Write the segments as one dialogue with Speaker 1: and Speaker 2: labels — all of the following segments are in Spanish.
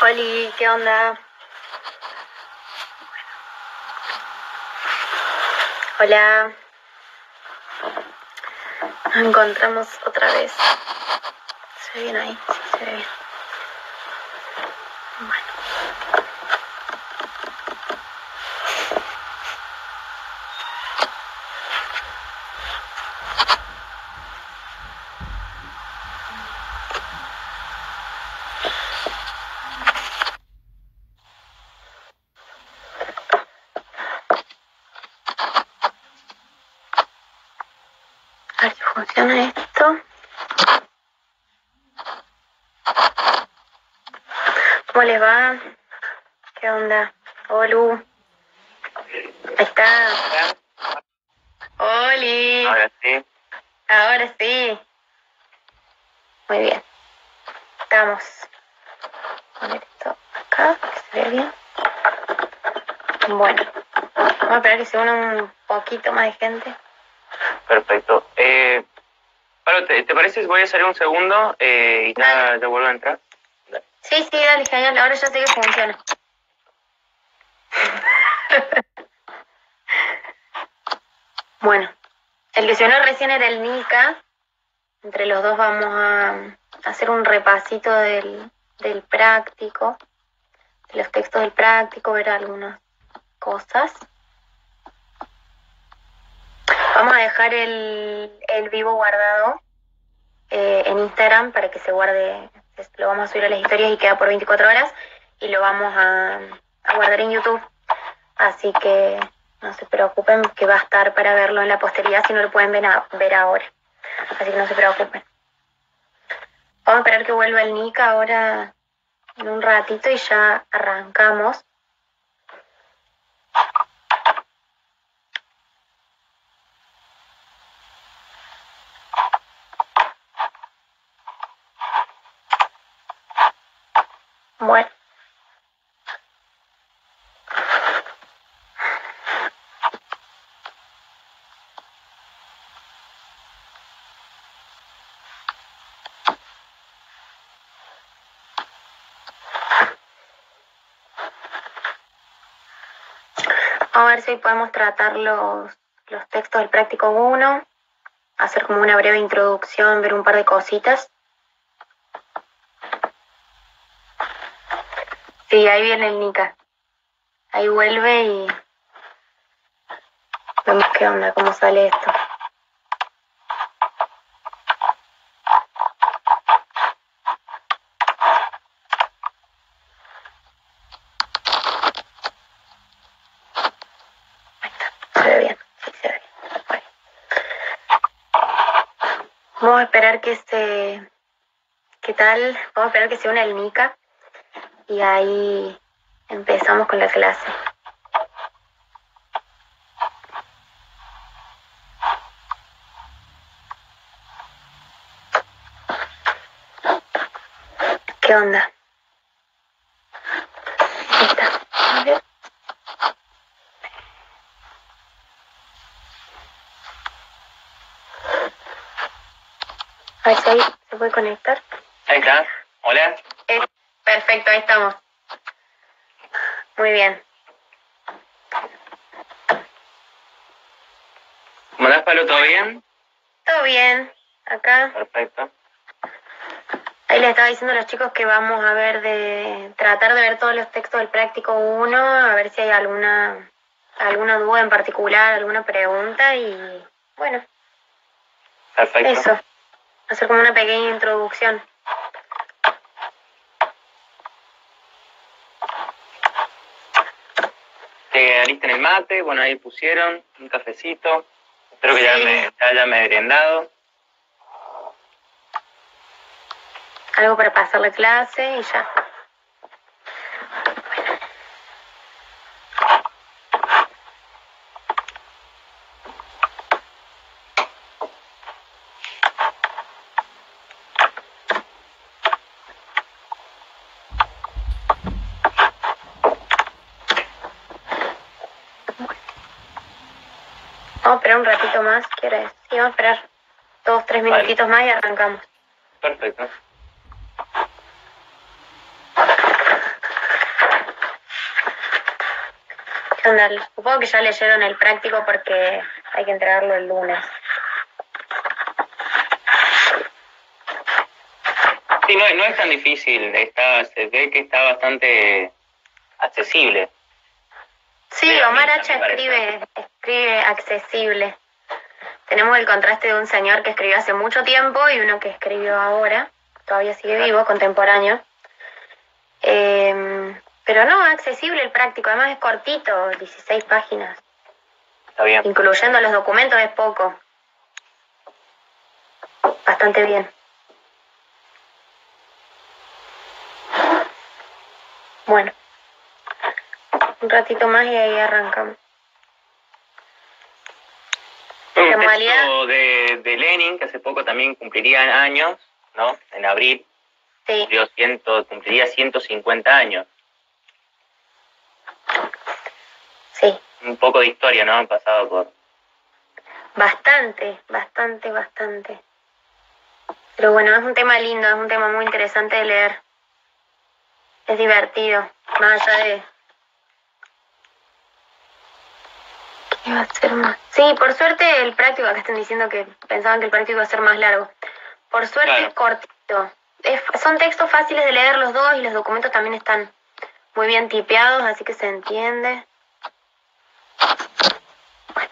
Speaker 1: Oli, ¿qué onda? Hola. Nos encontramos otra vez. ¿Se ve bien ahí? Sí, se ve bien. Bueno. A ver si funciona esto. ¿Cómo les va? ¿Qué onda? Olu. Ahí está. Oli.
Speaker 2: Ahora sí.
Speaker 1: Ahora sí. Muy bien. Estamos. Voy a poner esto acá, que se vea bien. Bueno. Vamos a esperar que se una un poquito más de gente.
Speaker 2: Perfecto. Pablo, ¿te parece si voy a salir un segundo y ya vuelvo a entrar?
Speaker 1: Sí, dale, genial. Ahora ya sé que funciona. Bueno, el que se unió recién era el Nika. Entre los dos vamos a hacer un repasito del práctico, de los textos del práctico, ver algunas cosas. Vamos a dejar el vivo guardado en Instagram para que se guarde. Lo vamos a subir a las historias y queda por 24 horas. Y lo vamos a guardar en YouTube. Así que no se preocupen que va a estar para verlo en la posteridad si no lo pueden ver ahora. Así que no se preocupen. Vamos a esperar que vuelva el Nika ahora en un ratito y ya arrancamos. Bueno. Vamos a ver si hoy podemos tratar los textos del práctico 1, hacer como una breve introducción, ver un par de cositas. Sí, ahí viene el Nika. Ahí vuelve y vemos qué onda, cómo sale esto. Ahí está, se ve bien, sí se ve bien. Bueno. Vamos a esperar ¿qué tal? Vamos a esperar que se una el Nika y ahí empezamos con la clase. ¿Qué onda? Ahí está. A ver. A ver si ahí se puede conectar.
Speaker 2: Ahí está. Hola.
Speaker 1: Perfecto, ahí estamos. Muy bien.
Speaker 2: ¿Cómo andás, Pablo? ¿Todo bien?
Speaker 1: Todo bien. Acá.
Speaker 2: Perfecto.
Speaker 1: Ahí les estaba diciendo a los chicos que vamos a tratar de ver todos los textos del práctico 1, a ver si hay alguna duda en particular, alguna pregunta y bueno.
Speaker 2: Perfecto.
Speaker 1: Eso. Hacer como una pequeña introducción.
Speaker 2: Te alisten el mate, bueno, ahí pusieron un cafecito. Espero que ya hayan merendado.
Speaker 1: Algo para pasar la clase y ya. Vamos a esperar un ratito más, ¿quieres? Sí, vamos a esperar 2-3 minutitos más y arrancamos.
Speaker 2: Perfecto.
Speaker 1: Ándale, supongo que ya leyeron el práctico porque hay que entregarlo el lunes.
Speaker 2: Sí, no es tan difícil, se ve que está bastante accesible.
Speaker 1: Sí, Omar Hacha escribe accesible. Tenemos el contraste de un señor que escribió hace mucho tiempo y uno que escribió ahora, todavía sigue vivo, contemporáneo. Pero no, accesible el práctico, además es cortito, 16 páginas.
Speaker 2: Está bien.
Speaker 1: Incluyendo los documentos es poco. Bastante bien. Bueno, un ratito más y ahí arrancamos.
Speaker 2: Un texto de Lenin, que hace poco también cumpliría años, ¿no? En abril.
Speaker 1: Sí.
Speaker 2: Cumpliría 150 años.
Speaker 1: Sí.
Speaker 2: Un poco de historia, ¿no? Han pasado por...
Speaker 1: Bastante. Pero bueno, es un tema lindo, es un tema muy interesante de leer. Es divertido, más allá de... ¿Qué va a ser más? Sí, por suerte el práctico, acá están diciendo que pensaban que el práctico iba a ser más largo. Por suerte claro. Es cortito. Son textos fáciles de leer los dos y los documentos también están muy bien tipeados, así que se entiende. Bueno.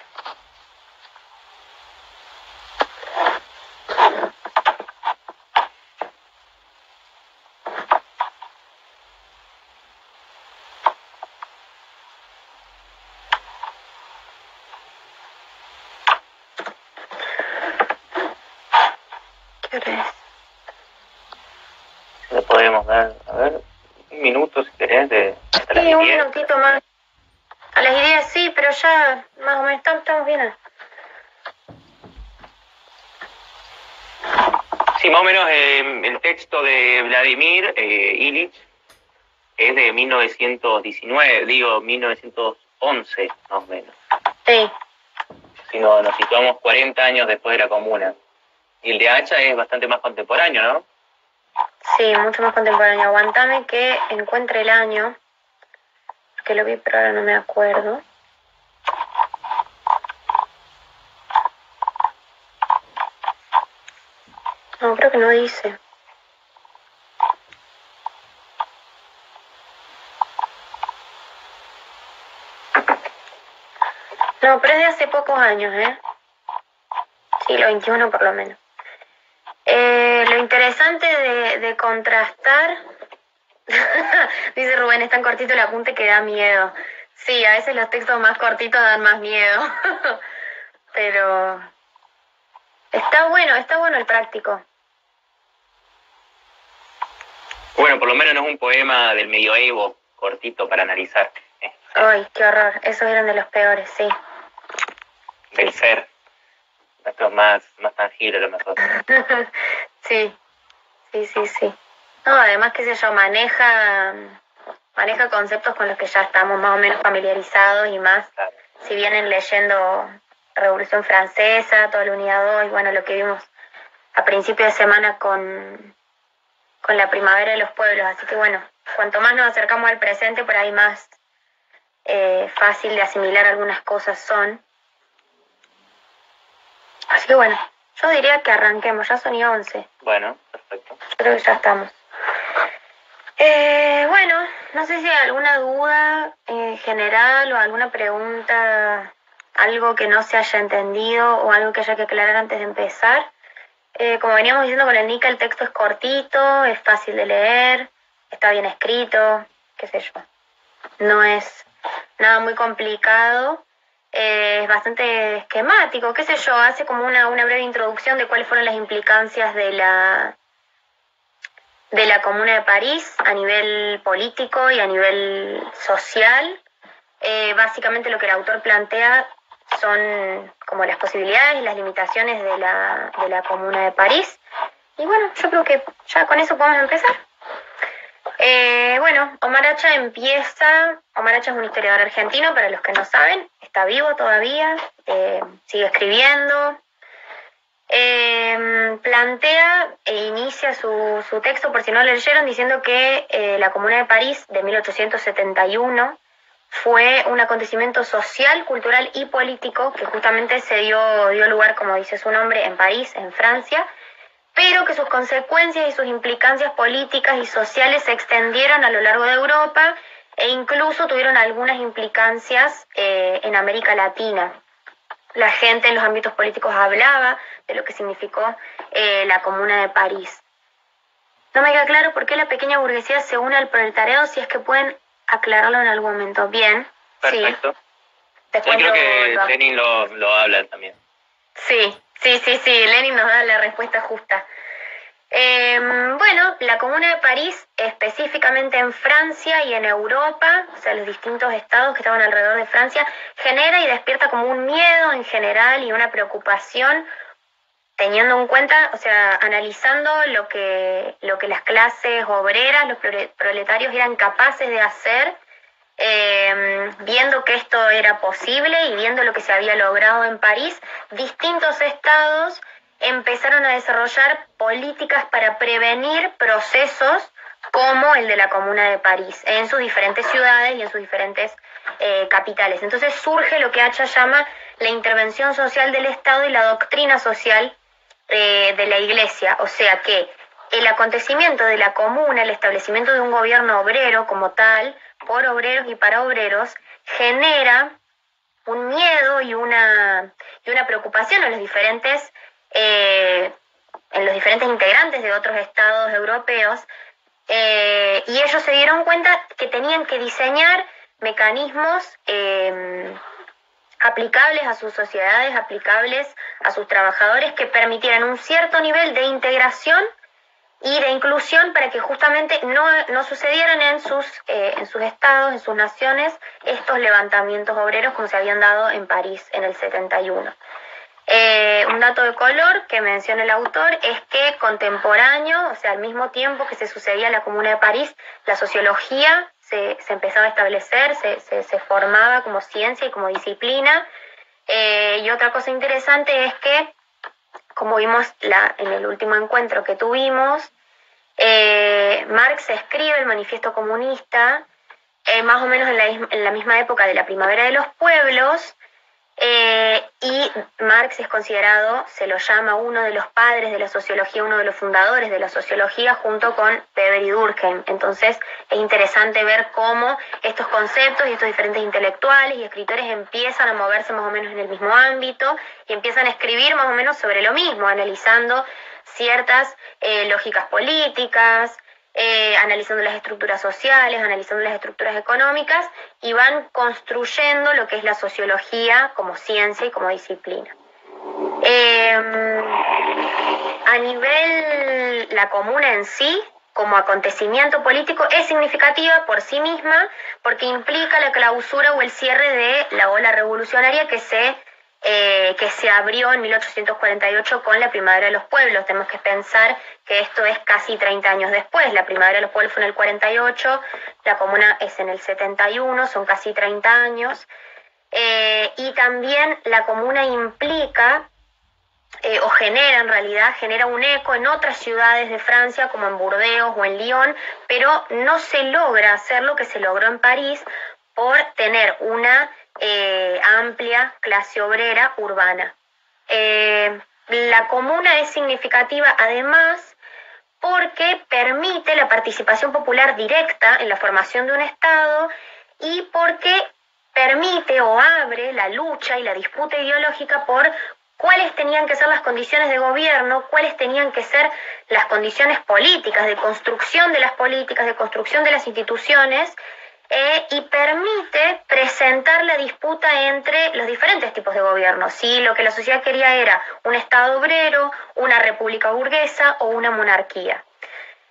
Speaker 1: ¿Qué hora es?
Speaker 2: Le podemos dar, a ver, un minuto si querés hasta
Speaker 1: sí,
Speaker 2: las 10.
Speaker 1: Un minutito más. A las 10 sí, pero ya más o menos estamos bien.
Speaker 2: Sí, más o menos el texto de Vladimir Ilich es de 1911, más o menos.
Speaker 1: Sí.
Speaker 2: Si no, nos situamos 40 años después de la Comuna. Y el de Hacha es bastante más contemporáneo, ¿no?
Speaker 1: Sí, mucho más contemporáneo. Aguantame que encuentre el año, que lo vi pero ahora no me acuerdo. No, creo que no dice. No, pero es de hace pocos años, ¿eh? Siglo XXI por lo menos. Lo interesante de contrastar... Dice Rubén, es tan cortito el apunte que da miedo. Sí, a veces los textos más cortitos dan más miedo. Pero... Está bueno el práctico.
Speaker 2: Bueno, por lo menos no es un poema del medioevo cortito para analizar.
Speaker 1: Ay, qué horror. Esos eran de los peores, sí.
Speaker 2: Del ser. Esto es más tangible a lo mejor.
Speaker 1: Sí. No, además, qué sé yo, maneja conceptos con los que ya estamos más o menos familiarizados y más. Claro. Si vienen leyendo Revolución Francesa, toda la Unidad 2, y bueno, lo que vimos a principio de semana con la Primavera de los Pueblos. Así que bueno, cuanto más nos acercamos al presente, por ahí más fácil de asimilar algunas cosas son. Así que bueno, yo diría que arranquemos, ya son y 11.
Speaker 2: Bueno, perfecto.
Speaker 1: Yo creo que ya estamos. Bueno, no sé si hay alguna duda general o alguna pregunta, algo que no se haya entendido o algo que haya que aclarar antes de empezar. Como veníamos diciendo con el Nika, el texto es cortito, es fácil de leer, está bien escrito, qué sé yo. No es nada muy complicado, es bastante esquemático, qué sé yo, hace como una breve introducción de cuáles fueron las implicancias de la Comuna de París a nivel político y a nivel social. Básicamente lo que el autor plantea son como las posibilidades y las limitaciones de la Comuna de París. Y bueno, yo creo que ya con eso podemos empezar. Bueno, Omar Hacha es un historiador argentino, para los que no saben, está vivo todavía, sigue escribiendo. Plantea e inicia su texto, por si no lo leyeron, diciendo que la Comuna de París de 1871 fue un acontecimiento social, cultural y político que justamente dio lugar, como dice su nombre, en París, en Francia, pero que sus consecuencias y sus implicancias políticas y sociales se extendieron a lo largo de Europa e incluso tuvieron algunas implicancias en América Latina. La gente en los ámbitos políticos hablaba de lo que significó la Comuna de París. No me queda claro por qué la pequeña burguesía se une al proletariado, si es que pueden aclararlo en algún momento. Bien.
Speaker 2: Perfecto.
Speaker 1: Sí.
Speaker 2: Yo creo que Lenin lo habla también.
Speaker 1: Sí, Lenin nos da la respuesta justa. Bueno, la Comuna de París, específicamente en Francia y en Europa, o sea, los distintos estados que estaban alrededor de Francia, genera y despierta como un miedo en general y una preocupación, teniendo en cuenta, o sea, analizando lo que las clases obreras, los proletarios eran capaces de hacer, viendo que esto era posible y viendo lo que se había logrado en París, distintos estados empezaron a desarrollar políticas para prevenir procesos como el de la Comuna de París en sus diferentes ciudades y en sus diferentes capitales. Entonces surge lo que Hacha llama la intervención social del Estado y la doctrina social de la Iglesia, o sea que el acontecimiento de la comuna, el establecimiento de un gobierno obrero como tal, por obreros y para obreros, genera un miedo y una preocupación en los diferentes integrantes de otros estados europeos, y ellos se dieron cuenta que tenían que diseñar mecanismos aplicables a sus sociedades, aplicables a sus trabajadores, que permitieran un cierto nivel de integración y de inclusión para que justamente no sucedieran en sus estados, en sus naciones, estos levantamientos obreros como se habían dado en París en el 71. Un dato de color que menciona el autor es que contemporáneo, o sea, al mismo tiempo que se sucedía la Comuna de París, la sociología se empezaba a establecer, se formaba como ciencia y como disciplina. Y otra cosa interesante es que, como vimos en el último encuentro que tuvimos, Marx escribe el Manifiesto Comunista más o menos en la misma época de la Primavera de los Pueblos, y Marx es considerado, se lo llama uno de los padres de la sociología, uno de los fundadores de la sociología, junto con Weber y Durkheim. Entonces es interesante ver cómo estos conceptos y estos diferentes intelectuales y escritores empiezan a moverse más o menos en el mismo ámbito y empiezan a escribir más o menos sobre lo mismo, analizando ciertas lógicas políticas, analizando las estructuras sociales, analizando las estructuras económicas, y van construyendo lo que es la sociología como ciencia y como disciplina. A nivel la comuna en sí, como acontecimiento político, es significativa por sí misma porque implica la clausura o el cierre de la ola revolucionaria que se abrió en 1848 con la Primavera de los Pueblos. Tenemos que pensar que esto es casi 30 años después. La Primavera de los Pueblos fue en el 48, la Comuna es en el 71, son casi 30 años. Y también la Comuna implica, o genera un eco en otras ciudades de Francia, como en Burdeos o en Lyon, pero no se logra hacer lo que se logró en París por tener una amplia clase obrera urbana. La comuna es significativa además porque permite la participación popular directa en la formación de un Estado y porque permite o abre la lucha y la disputa ideológica por cuáles tenían que ser las condiciones de gobierno, cuáles tenían que ser las condiciones políticas, de construcción de las políticas, de construcción de las instituciones, y permite presentar la disputa entre los diferentes tipos de gobierno. Si lo que la sociedad quería era un Estado obrero, una república burguesa o una monarquía.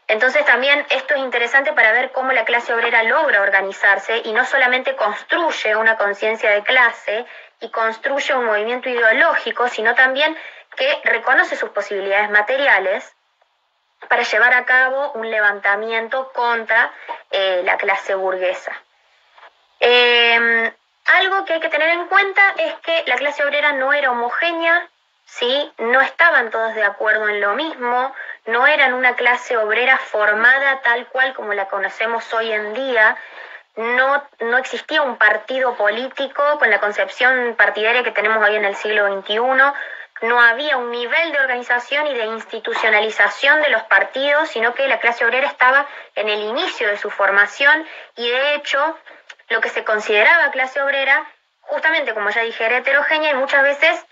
Speaker 1: Entonces también esto es interesante para ver cómo la clase obrera logra organizarse y no solamente construye una conciencia de clase y construye un movimiento ideológico, sino también que reconoce sus posibilidades materiales para llevar a cabo un levantamiento contra la clase burguesa. Algo que hay que tener en cuenta es que la clase obrera no era homogénea, ¿sí? No estaban todos de acuerdo en lo mismo, no eran una clase obrera formada tal cual como la conocemos hoy en día. no existía un partido político con la concepción partidaria que tenemos hoy en el siglo XXI, no había un nivel de organización y de institucionalización de los partidos, sino que la clase obrera estaba en el inicio de su formación y de hecho lo que se consideraba clase obrera, justamente como ya dije, era heterogénea y muchas veces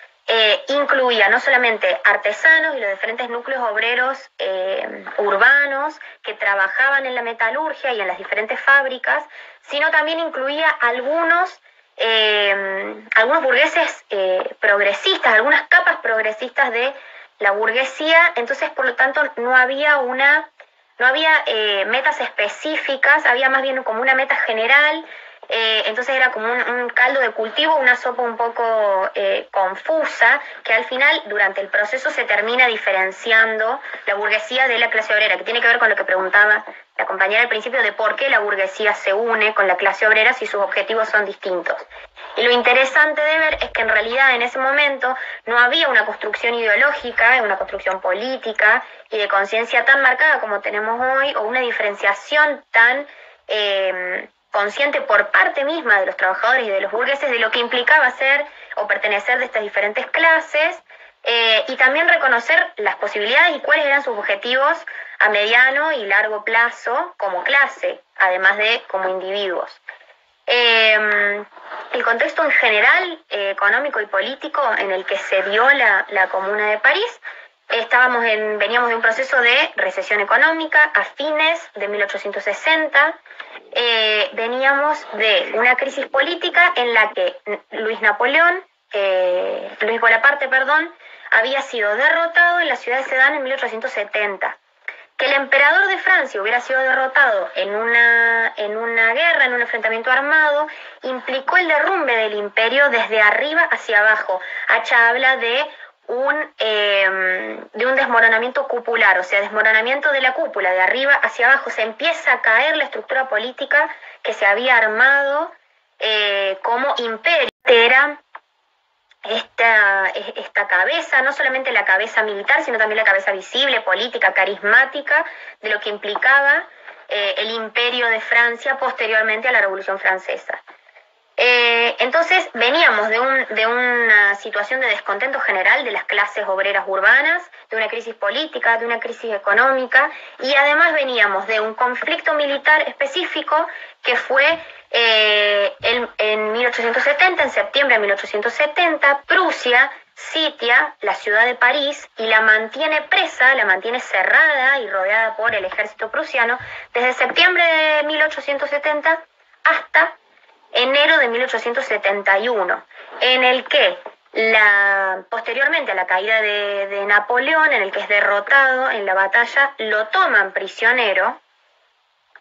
Speaker 1: incluía no solamente artesanos y los diferentes núcleos obreros urbanos que trabajaban en la metalurgia y en las diferentes fábricas, sino también incluía algunos burgueses progresistas, algunas capas progresistas de la burguesía. Entonces, por lo tanto, no había metas específicas, había más bien como una meta general. Entonces era como un caldo de cultivo, una sopa un poco confusa, que al final, durante el proceso, se termina diferenciando la burguesía de la clase obrera, que tiene que ver con lo que preguntaba la compañera al principio, de por qué la burguesía se une con la clase obrera si sus objetivos son distintos. Y lo interesante de ver es que en realidad en ese momento no había una construcción ideológica, una construcción política y de conciencia tan marcada como tenemos hoy, o una diferenciación tan consciente por parte misma de los trabajadores y de los burgueses de lo que implicaba ser o pertenecer de estas diferentes clases, y también reconocer las posibilidades y cuáles eran sus objetivos a mediano y largo plazo como clase, además de como individuos. El contexto en general, económico y político en el que se dio la Comuna de París, veníamos de un proceso de recesión económica a fines de 1860, veníamos de una crisis política en la que Luis Bonaparte, había sido derrotado en la ciudad de Sedan en 1870. Que el emperador de Francia hubiera sido derrotado en una guerra, en un enfrentamiento armado, implicó el derrumbe del imperio desde arriba hacia abajo. Hacha habla de un desmoronamiento cupular, o sea, desmoronamiento de la cúpula, de arriba hacia abajo. Se empieza a caer la estructura política que se había armado como imperio. Era esta cabeza, no solamente la cabeza militar, sino también la cabeza visible, política, carismática, de lo que implicaba el imperio de Francia posteriormente a la Revolución Francesa. Entonces veníamos de una situación de descontento general de las clases obreras urbanas, de una crisis política, de una crisis económica, y además veníamos de un conflicto militar específico que fue en 1870, en septiembre de 1870, Prusia sitia la ciudad de París y la mantiene presa, la mantiene cerrada y rodeada por el ejército prusiano desde septiembre de 1870 hasta enero de 1871, en el que posteriormente a la caída de Napoleón, en el que es derrotado en la batalla, lo toman prisionero.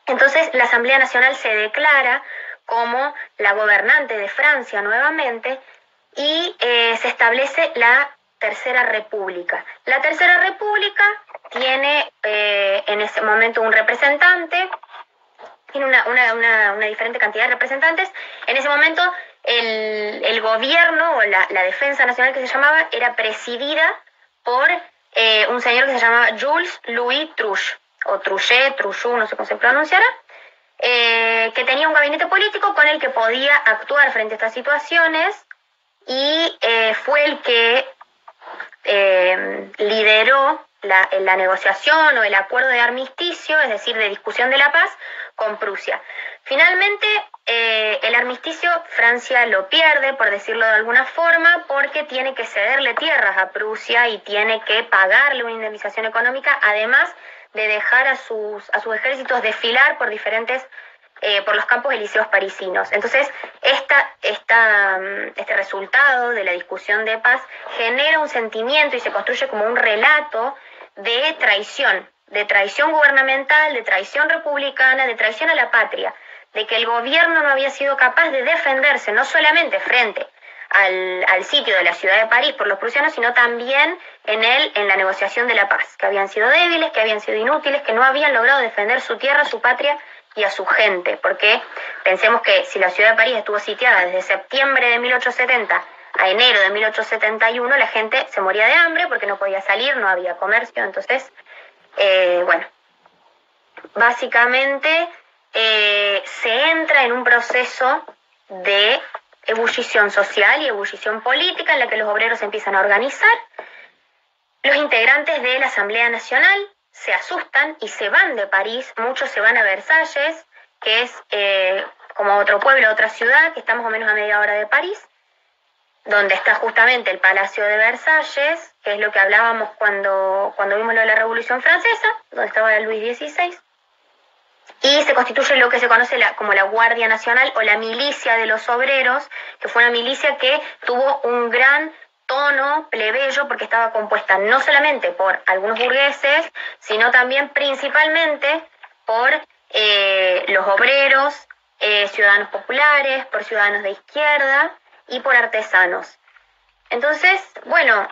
Speaker 1: Entonces la Asamblea Nacional se declara como la gobernante de Francia nuevamente y se establece la Tercera República. La Tercera República tiene en ese momento un representante, tiene una diferente cantidad de representantes. En ese momento el gobierno o la defensa nacional, que se llamaba, era presidida por un señor que se llamaba Jules Louis Truche, o Truchet, Truchou, no sé cómo se pronunciará, que tenía un gabinete político con el que podía actuar frente a estas situaciones y fue el que lideró la negociación o el acuerdo de armisticio, es decir, de discusión de la paz, con Prusia. Finalmente, el armisticio Francia lo pierde, por decirlo de alguna forma, porque tiene que cederle tierras a Prusia y tiene que pagarle una indemnización económica, además de dejar a sus ejércitos desfilar por los campos elíseos parisinos. Entonces, este resultado de la discusión de paz genera un sentimiento y se construye como un relato de traición gubernamental, de traición republicana, de traición a la patria, de que el gobierno no había sido capaz de defenderse, no solamente frente al sitio de la ciudad de París por los prusianos, sino también en la negociación de la paz, que habían sido débiles, que habían sido inútiles, que no habían logrado defender su tierra, su patria y a su gente, porque pensemos que si la ciudad de París estuvo sitiada desde septiembre de 1870 a enero de 1871, la gente se moría de hambre porque no podía salir, no había comercio. Entonces, básicamente se entra en un proceso de ebullición social y ebullición política en la que los obreros se empiezan a organizar. Los integrantes de la Asamblea Nacional se asustan y se van de París, muchos se van a Versalles, que es como otro pueblo, otra ciudad, que está más o menos a media hora de París, donde está justamente el Palacio de Versalles, que es lo que hablábamos cuando vimos lo de la Revolución Francesa, donde estaba Luis XVI, y se constituye lo que se conoce como la Guardia Nacional o la milicia de los obreros, que fue una milicia que tuvo un gran tono plebeyo porque estaba compuesta no solamente por algunos burgueses, sino también principalmente por los obreros, ciudadanos populares, por ciudadanos de izquierda y por artesanos. Entonces, bueno,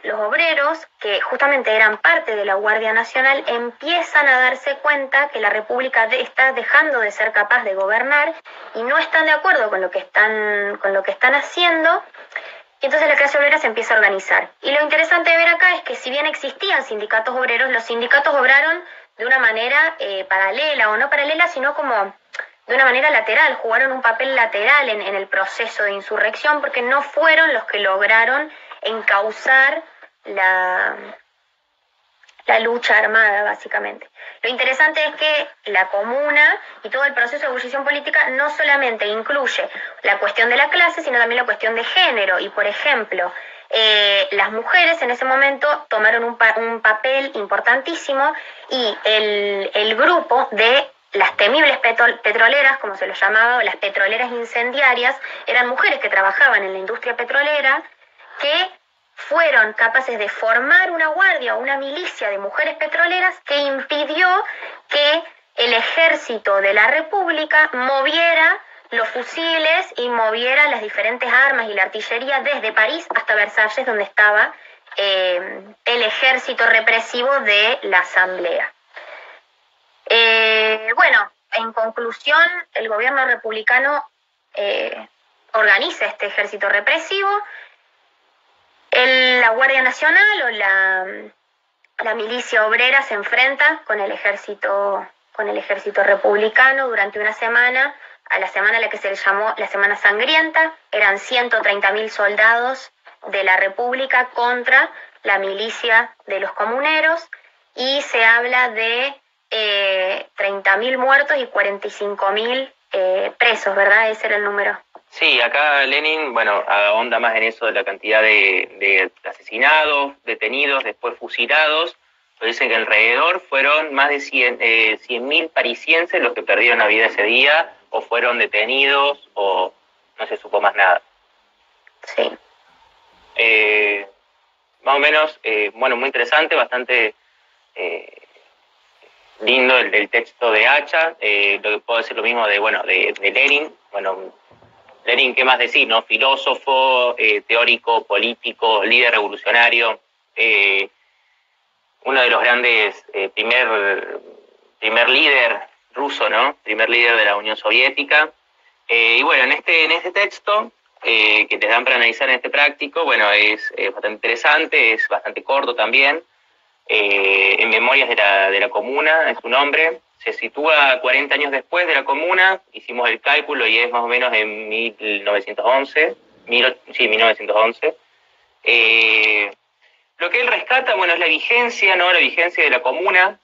Speaker 1: los obreros, que justamente eran parte de la Guardia Nacional, empiezan a darse cuenta que la República está dejando de ser capaz de gobernar y no están de acuerdo con lo que están haciendo, y entonces la clase obrera se empieza a organizar. Y lo interesante de ver acá es que si bien existían sindicatos obreros, los sindicatos obraron de una manera paralela, o no paralela, sino como de una manera lateral, jugaron un papel lateral en el proceso de insurrección, porque no fueron los que lograron encauzar la lucha armada, básicamente. Lo interesante es que la comuna y todo el proceso de ebullición política no solamente incluye la cuestión de la clase, sino también la cuestión de género. Y, por ejemplo, las mujeres en ese momento tomaron un papel importantísimo, y el grupo de las temibles petroleras, como se los llamaba, o las petroleras incendiarias, eran mujeres que trabajaban en la industria petrolera, que fueron capaces de formar una guardia o una milicia de mujeres petroleras que impidió que el ejército de la República moviera los fusiles y moviera las diferentes armas y la artillería desde París hasta Versalles, donde estaba el ejército represivo de la Asamblea. Bueno, en conclusión, el gobierno republicano organiza este ejército represivo. La Guardia Nacional o la milicia obrera se enfrenta con el ejército republicano durante una semana, a la semana a la que se le llamó la Semana Sangrienta. Eran 130.000 soldados de la República contra la milicia de los comuneros, y se habla de 30.000 muertos y 45.000 presos, ¿verdad? Ese era el número.
Speaker 2: Sí, acá Lenin, bueno, ahonda más en eso de la cantidad de asesinados, detenidos, después fusilados. Dicen que alrededor fueron más de 100.000 parisienses los que perdieron la vida ese día, o fueron detenidos, o no se supo más nada.
Speaker 1: Sí.
Speaker 2: Más o menos, bueno, muy interesante, bastante lindo el texto de Hacha. Lo que puedo decir lo mismo de Lenin. Bueno, Lenin, ¿qué más decir, no? Filósofo, teórico, político, líder revolucionario, uno de los grandes, primer líder ruso, ¿no? Primer líder de la Unión Soviética. Y bueno, en este texto que les dan para analizar en este práctico, bueno, es bastante interesante, es bastante corto también. En Memorias de la Comuna es su nombre. Se sitúa 40 años después de la Comuna, hicimos el cálculo y es más o menos en 1911. 1911. Lo que él rescata, bueno, es la vigencia, ¿no? La vigencia de la Comuna,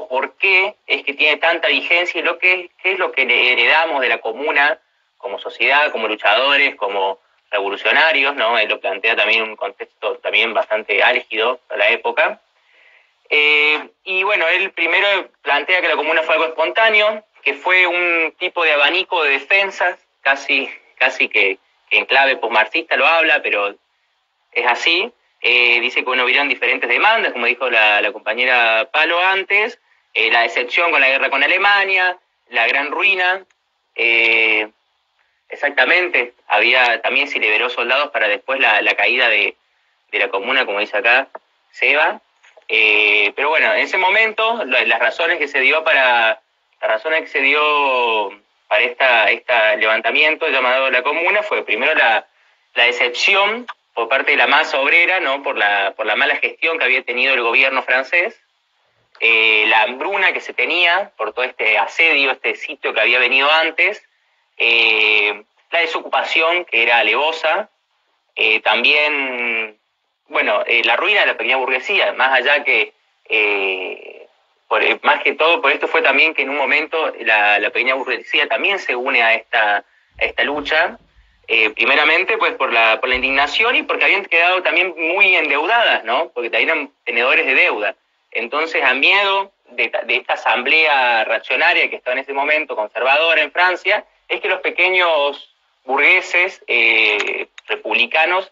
Speaker 2: por qué es que tiene tanta vigencia, y qué es lo que le heredamos de la Comuna como sociedad, como luchadores, como revolucionarios, ¿no? Él lo plantea también en un contexto también bastante álgido a la época. Y bueno, él primero plantea que la Comuna fue algo espontáneo, que fue un tipo de abanico de defensas, casi que en clave posmarxista lo habla, pero es así. Dice que bueno, hubieron diferentes demandas, como dijo la compañera Palo antes, la decepción con la guerra con Alemania, la gran ruina, exactamente, también se liberó soldados para después la caída de la Comuna, como dice acá Seba. Pero bueno, en ese momento las razones que se dio para este levantamiento llamado la Comuna fue primero la decepción por parte de la masa obrera, ¿no? por la mala gestión que había tenido el gobierno francés, la hambruna que se tenía por todo este asedio, este sitio que había venido antes, la desocupación que era alevosa, también, bueno, la ruina de la pequeña burguesía, más allá que, más que todo por esto fue también que en un momento la pequeña burguesía también se une a esta lucha, primeramente pues por la indignación y porque habían quedado también muy endeudadas, ¿no? Porque también eran tenedores de deuda. Entonces, a miedo de esta asamblea reaccionaria que estaba en ese momento conservadora en Francia, es que los pequeños burgueses republicanos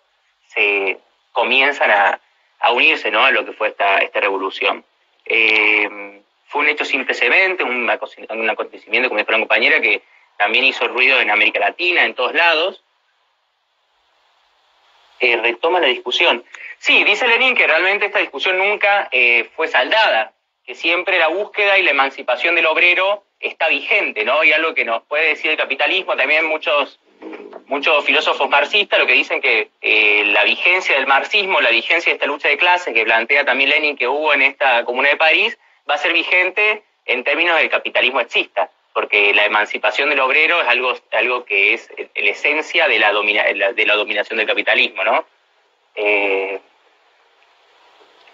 Speaker 2: se comienzan a unirse, ¿no? A lo que fue esta revolución. Fue un hecho sin precedentes, un acontecimiento, como dijo la compañera, que también hizo ruido en América Latina, en todos lados. Retoma la discusión. Sí, dice Lenin que realmente esta discusión nunca fue saldada, que siempre la búsqueda y la emancipación del obrero está vigente, ¿no? Y algo que nos puede decir el capitalismo, también muchos filósofos marxistas lo que dicen que la vigencia del marxismo, la vigencia de esta lucha de clases que plantea también Lenin que hubo en esta Comuna de París, va a ser vigente en términos del capitalismo exista, porque la emancipación del obrero es algo que es la esencia de la dominación del capitalismo, ¿no?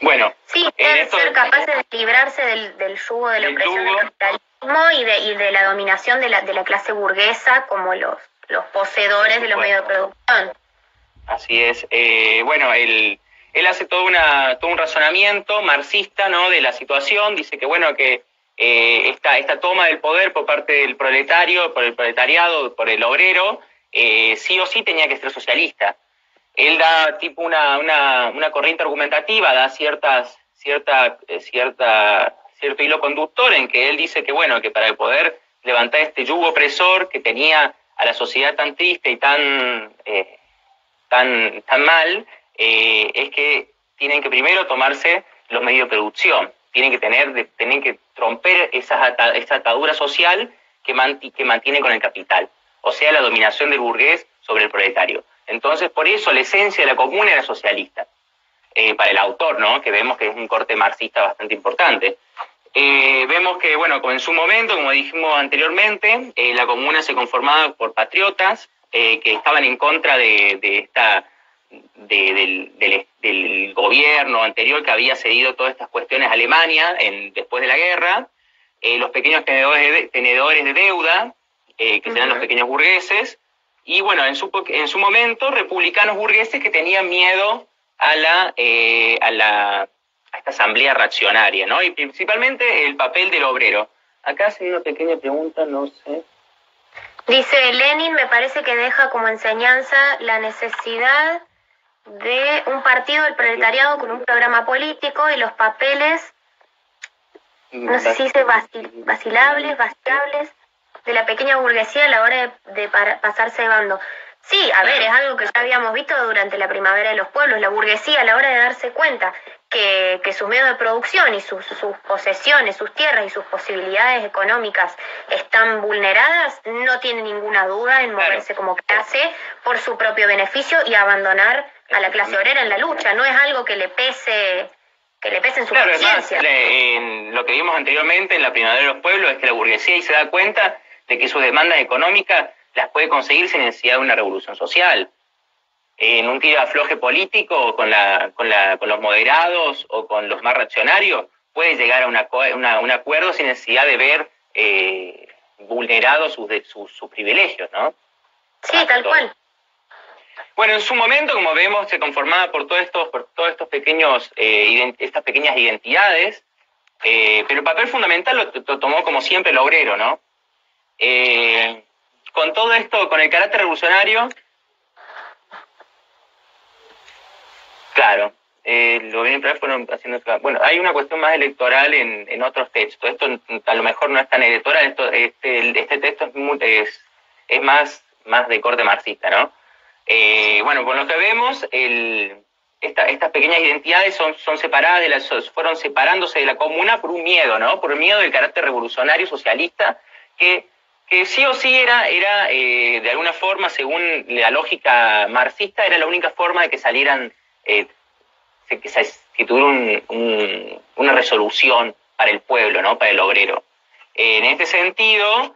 Speaker 2: Bueno,
Speaker 1: sí, deben ser capaces de librarse del yugo de la opresión del capitalismo y de la dominación de la clase burguesa como los poseedores de los medios de producción.
Speaker 2: Así es. Bueno, él hace todo un razonamiento marxista, ¿no? De la situación. Dice que bueno que esta toma del poder por parte del proletario, por el proletariado, por el obrero, sí o sí tenía que ser socialista. Él da tipo una corriente argumentativa, da cierto hilo conductor en que él dice que bueno, que para poder levantar este yugo opresor que tenía a la sociedad tan triste y tan mal, es que tienen que primero tomarse los medios de producción, tienen que romper esa atadura social que mantiene con el capital, o sea, la dominación del burgués sobre el proletario. Entonces, por eso la esencia de la comuna era socialista, para el autor, ¿no? Que vemos que es un corte marxista bastante importante. Vemos que, bueno, como en su momento, como dijimos anteriormente, la comuna se conformaba por patriotas que estaban en contra del gobierno anterior que había cedido todas estas cuestiones a Alemania después de la guerra, los pequeños tenedores de deuda, que serán los pequeños burgueses, y bueno, en su momento, republicanos burgueses que tenían miedo a esta asamblea reaccionaria, ¿no? Y principalmente el papel del obrero. Acá hace una pequeña pregunta, no sé.
Speaker 1: Dice Lenin, me parece que deja como enseñanza la necesidad de un partido del proletariado con un programa político y los papeles, no sé si dice vacilables, de la pequeña burguesía a la hora de pasarse de bando. Sí, a ver, es algo que ya habíamos visto durante la primavera de los pueblos. La burguesía, a la hora de darse cuenta que sus medios de producción y sus posesiones, sus tierras y sus posibilidades económicas están vulneradas, no tiene ninguna duda en moverse como clase por su propio beneficio y abandonar a la clase obrera en la lucha. No es algo que le pese en su conciencia.
Speaker 2: Lo que vimos anteriormente en la primavera de los pueblos es que la burguesía ahí se da cuenta de que sus demandas económicas las puede conseguir sin necesidad de una revolución social. En un tiro afloje político con los moderados o con los más reaccionarios puede llegar a un acuerdo sin necesidad de ver vulnerados sus privilegios, ¿no?
Speaker 1: Sí, tal cual.
Speaker 2: Bueno, en su momento, como vemos, se conformaba por todos estos pequeños, estas pequeñas identidades, pero el papel fundamental lo tomó como siempre el obrero, ¿no? Con todo esto, con el carácter revolucionario, claro, lo bien fueron haciendo. Bueno, hay una cuestión más electoral en otros textos. Esto a lo mejor no es tan electoral. Este texto es más de corte marxista, ¿no? Bueno, por lo que vemos, estas pequeñas identidades son separadas fueron separándose de la comuna por un miedo, ¿no? Por el miedo del carácter revolucionario socialista que sí o sí era de alguna forma, según la lógica marxista, era la única forma de que salieran, que tuvieran una resolución para el pueblo, ¿no? Para el obrero. En este sentido,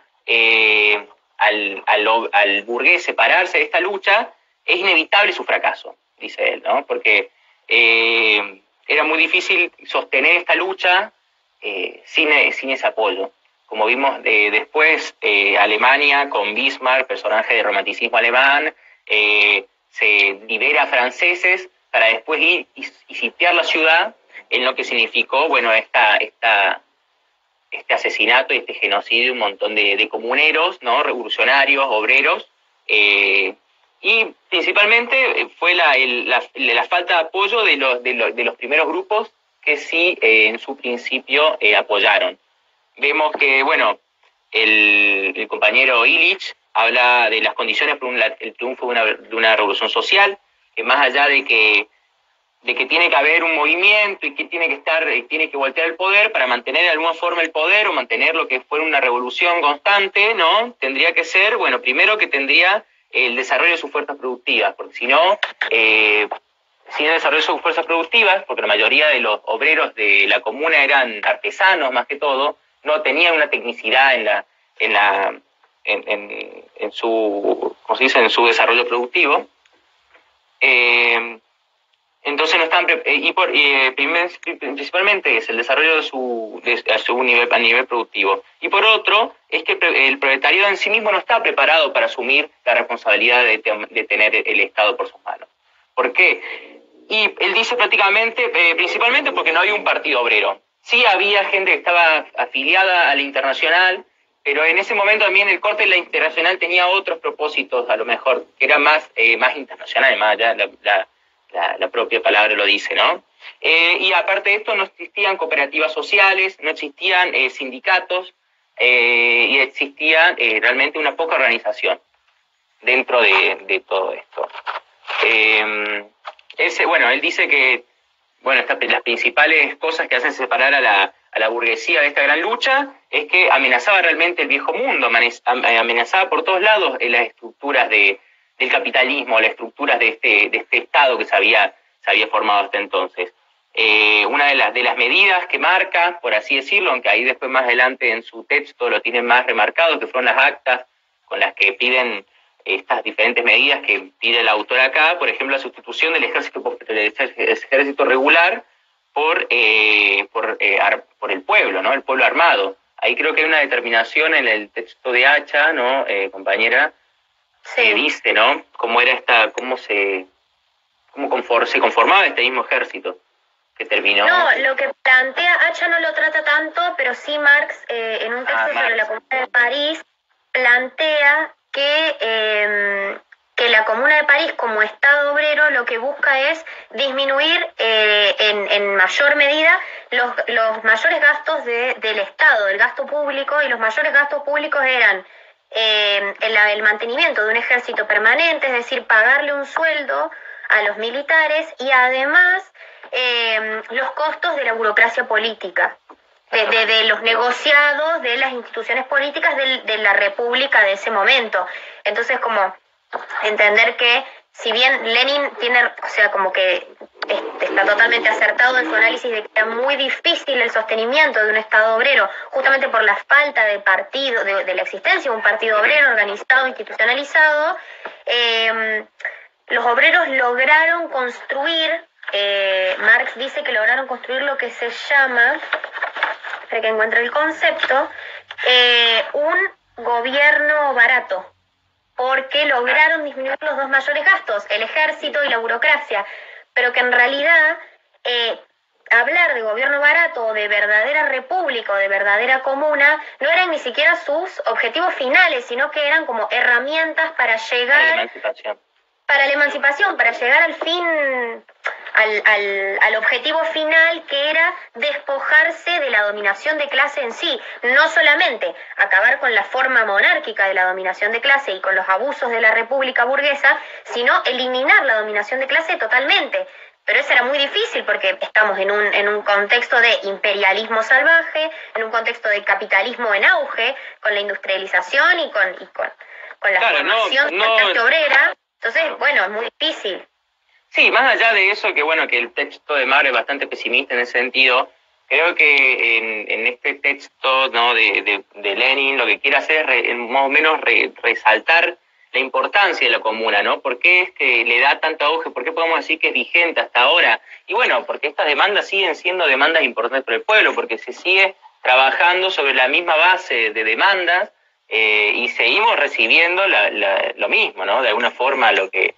Speaker 2: al burgués separarse de esta lucha, es inevitable su fracaso, dice él, ¿no? Porque era muy difícil sostener esta lucha sin ese apoyo. Como vimos después, Alemania con Bismarck, personaje del romanticismo alemán, se libera a franceses para después ir y sitiar la ciudad, en lo que significó, bueno, este asesinato y este genocidio de un montón de comuneros, ¿no? Revolucionarios, obreros, y principalmente fue la falta de apoyo de los primeros grupos que sí en su principio apoyaron. Vemos que, bueno, el compañero Illich habla de las condiciones para el triunfo de una revolución social, que más allá de que tiene que haber un movimiento y que tiene que voltear el poder para mantener de alguna forma el poder o mantener lo que fuera una revolución constante, ¿no? Tendría que ser, bueno, primero que tendría el desarrollo de sus fuerzas productivas, porque si no, sin el desarrollo de sus fuerzas productivas, porque la mayoría de los obreros de la comuna eran artesanos más que todo, no tenían una tecnicidad en su, ¿cómo se dice?, en su desarrollo productivo. Entonces no están principalmente es el desarrollo a nivel productivo, y por otro es que el proletariado en sí mismo no está preparado para asumir la responsabilidad de tener el Estado por sus manos. ¿Por qué? Y él dice principalmente porque no había un partido obrero. Sí había gente que estaba afiliada a la Internacional, pero en ese momento también el corte de la Internacional tenía otros propósitos, a lo mejor, que eran más internacionales, más allá la propia palabra lo dice, ¿no? Y aparte de esto no existían cooperativas sociales, no existían sindicatos, y existía realmente una poca organización dentro de todo esto. Él dice que las principales cosas que hacen separar a la burguesía de esta gran lucha es que amenazaba realmente el viejo mundo, amenazaba por todos lados las estructuras del capitalismo, las estructuras de este Estado que se había formado hasta entonces. Una de las medidas que marca, por así decirlo, aunque ahí después más adelante en su texto lo tienen más remarcado, que fueron las actas con las que piden estas diferentes medidas que pide el autor acá, por ejemplo, la sustitución del ejército regular por el pueblo, ¿no? El pueblo armado. Ahí creo que hay una determinación en el texto de Hacha, ¿no, compañera?
Speaker 1: Sí.
Speaker 2: Que dice, ¿no? Cómo se conformaba este mismo ejército que terminó.
Speaker 1: No, lo que plantea Hacha no lo trata tanto, pero sí Marx, en un texto sobre la Comuna de París, plantea que la Comuna de París como Estado obrero lo que busca es disminuir en mayor medida los mayores gastos del Estado, el gasto público, y los mayores gastos públicos eran el mantenimiento de un ejército permanente, es decir, pagarle un sueldo a los militares, y además los costos de la burocracia política, de los negociados de las instituciones políticas de la república de ese momento. Entonces, como entender que si bien Lenin tiene, o sea, como que está totalmente acertado en su análisis de que era muy difícil el sostenimiento de un Estado obrero, justamente por la falta de partido, de la existencia de un partido obrero organizado, institucionalizado, los obreros lograron construir, Marx dice que lograron construir lo que se llama, para que encuentre el concepto, un gobierno barato, porque lograron disminuir los dos mayores gastos, el ejército y la burocracia, pero que en realidad hablar de gobierno barato o de verdadera república o de verdadera comuna no eran ni siquiera sus objetivos finales, sino que eran como herramientas para llegar para la emancipación, para llegar al fin, al objetivo final, que era despojarse de la dominación de clase en sí. No solamente acabar con la forma monárquica de la dominación de clase y con los abusos de la república burguesa, sino eliminar la dominación de clase totalmente. Pero eso era muy difícil porque estamos en un contexto de imperialismo salvaje, en un contexto de capitalismo en auge, con la industrialización y con la formación de la clase obrera. Entonces, bueno, es muy difícil.
Speaker 2: Sí, más allá de eso, que el texto de Mar es bastante pesimista en ese sentido, Creo que en este texto, ¿no?, de Lenin lo que quiere hacer es más o menos resaltar la importancia de la comuna, ¿no? ¿Por qué es que le da tanto auge? ¿Por qué podemos decir que es vigente hasta ahora? Y bueno, porque estas demandas siguen siendo demandas importantes para el pueblo, porque se sigue trabajando sobre la misma base de demandas y seguimos recibiendo lo mismo, ¿no? De alguna forma lo que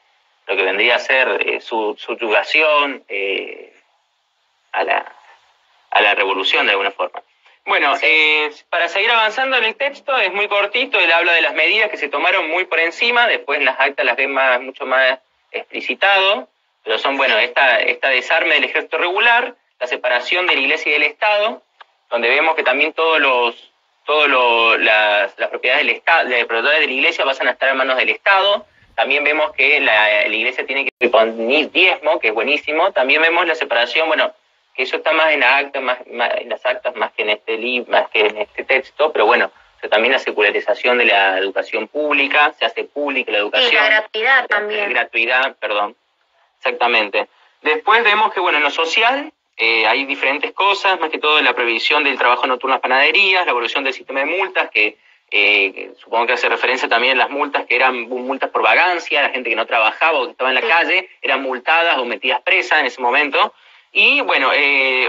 Speaker 2: vendría a ser su subyugación a la revolución de alguna forma. Bueno, para seguir avanzando en el texto, es muy cortito, él habla de las medidas que se tomaron muy por encima, después en las actas las ven mucho más explicitado, pero son, bueno, esta desarme del ejército regular, la separación de la Iglesia y del Estado, donde vemos que también las propiedades del Estado, las propiedades de la Iglesia pasan a estar en manos del Estado. También vemos que la Iglesia tiene que poner diezmo, que es buenísimo. También vemos la separación, bueno, que eso está más en la acta, más en las actas, más que en este texto, pero bueno, o sea, también la secularización de la educación pública, se hace pública la educación.
Speaker 1: Y la gratuidad también.
Speaker 2: Gratuidad, perdón, exactamente. Después vemos que, bueno, en lo social hay diferentes cosas, más que todo en la prohibición del trabajo nocturno en las panaderías, la evolución del sistema de multas, que supongo que hace referencia también a las multas que eran multas por vagancia, la gente que no trabajaba o que estaba en la calle, eran multadas o metidas presas en ese momento. Y bueno,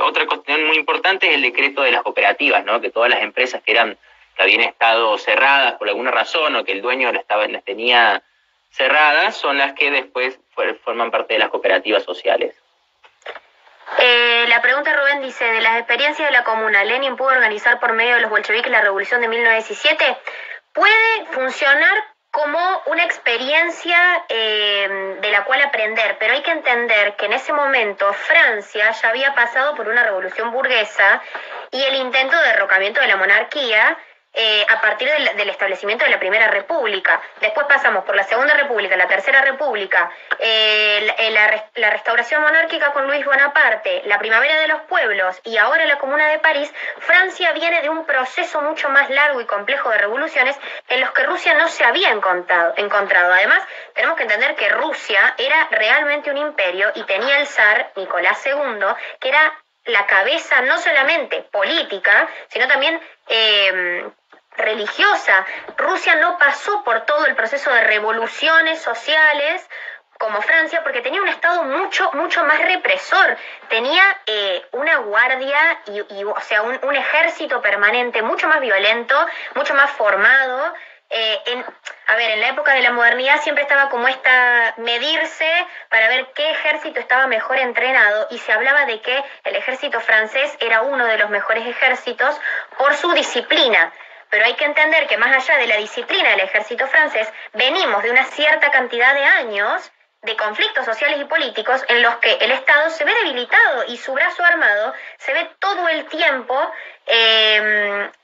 Speaker 2: otra cuestión muy importante es el decreto de las cooperativas, ¿no? Que todas las empresas que habían estado cerradas por alguna razón o que el dueño las tenía cerradas son las que después forman parte de las cooperativas sociales.
Speaker 1: La pregunta, Rubén, dice, de las experiencias de la comuna, ¿Lenin pudo organizar por medio de los bolcheviques la revolución de 1917? Puede funcionar como una experiencia de la cual aprender, pero hay que entender que en ese momento Francia ya había pasado por una revolución burguesa y el intento de derrocamiento de la monarquía a partir del establecimiento de la Primera República. Después pasamos por la Segunda República, la Tercera República, la restauración monárquica con Luis Bonaparte, la Primavera de los Pueblos y ahora la Comuna de París. Francia viene de un proceso mucho más largo y complejo de revoluciones en los que Rusia no se había encontrado. Además, tenemos que entender que Rusia era realmente un imperio y tenía el zar Nicolás II, que era la cabeza no solamente política, sino también religiosa. Rusia no pasó por todo el proceso de revoluciones sociales como Francia, porque tenía un Estado mucho más represor, tenía una guardia o sea, un ejército permanente mucho más violento, mucho más formado. En la época de la modernidad siempre estaba como medirse para ver qué ejército estaba mejor entrenado, y se hablaba de que el ejército francés era uno de los mejores ejércitos por su disciplina. Pero hay que entender que más allá de la disciplina del ejército francés, venimos de una cierta cantidad de años de conflictos sociales y políticos en los que el Estado se ve debilitado y su brazo armado se ve todo el tiempo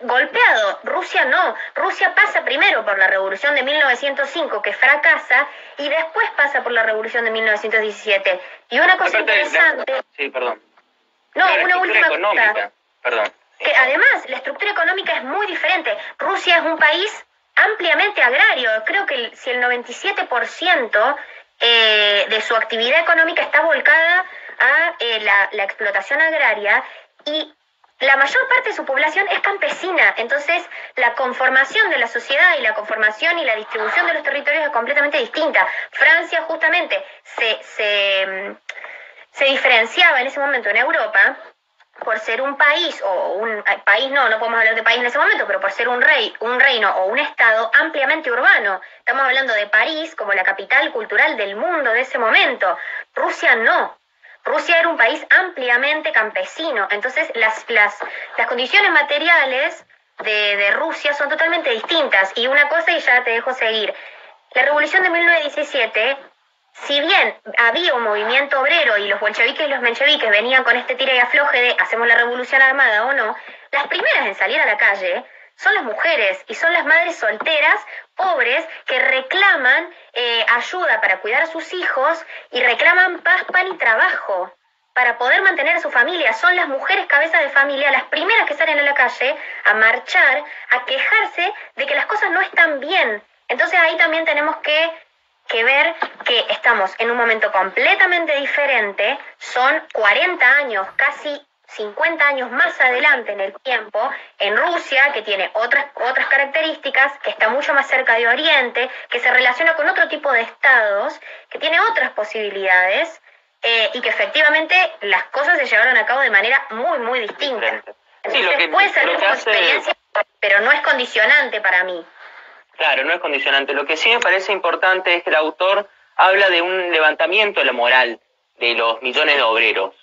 Speaker 1: golpeado. Rusia no. Rusia pasa primero por la revolución de 1905, que fracasa, y después pasa por la revolución de 1917. Y una cosa interesante...
Speaker 2: Sí, perdón.
Speaker 1: No, una última cosa.
Speaker 2: Perdón.
Speaker 1: Que además la estructura económica es muy diferente. Rusia es un país ampliamente agrario. Creo que si el 97% de su actividad económica está volcada a la explotación agraria, y la mayor parte de su población es campesina. Entonces la conformación de la sociedad y la conformación y la distribución de los territorios es completamente distinta. Francia justamente se diferenciaba en ese momento en Europa por ser un país, no podemos hablar de país en ese momento, pero por ser un reino o un estado ampliamente urbano. Estamos hablando de París como la capital cultural del mundo de ese momento. Rusia no. Rusia era un país ampliamente campesino. Entonces las condiciones materiales de Rusia son totalmente distintas. Y una cosa, y ya te dejo seguir, la revolución de 1917... si bien había un movimiento obrero y los bolcheviques y los mencheviques venían con este tira y afloje de hacemos la revolución armada o no, las primeras en salir a la calle son las mujeres y son las madres solteras, pobres, que reclaman ayuda para cuidar a sus hijos y reclaman paz, pan y trabajo para poder mantener a su familia. Son las mujeres cabezas de familia las primeras que salen a la calle a marchar, a quejarse de que las cosas no están bien. Entonces ahí también tenemos que ver que estamos en un momento completamente diferente. Son 40 años, casi 50 años más adelante en el tiempo, en Rusia, que tiene otras características, que está mucho más cerca de Oriente, que se relaciona con otro tipo de estados, que tiene otras posibilidades, y que efectivamente las cosas se llevaron a cabo de manera muy, muy distinta. Entonces puede servir como experiencia, pero no es condicionante para mí.
Speaker 2: Claro, no es condicionante. Lo que sí me parece importante es que el autor habla de un levantamiento de la moral de los millones de obreros.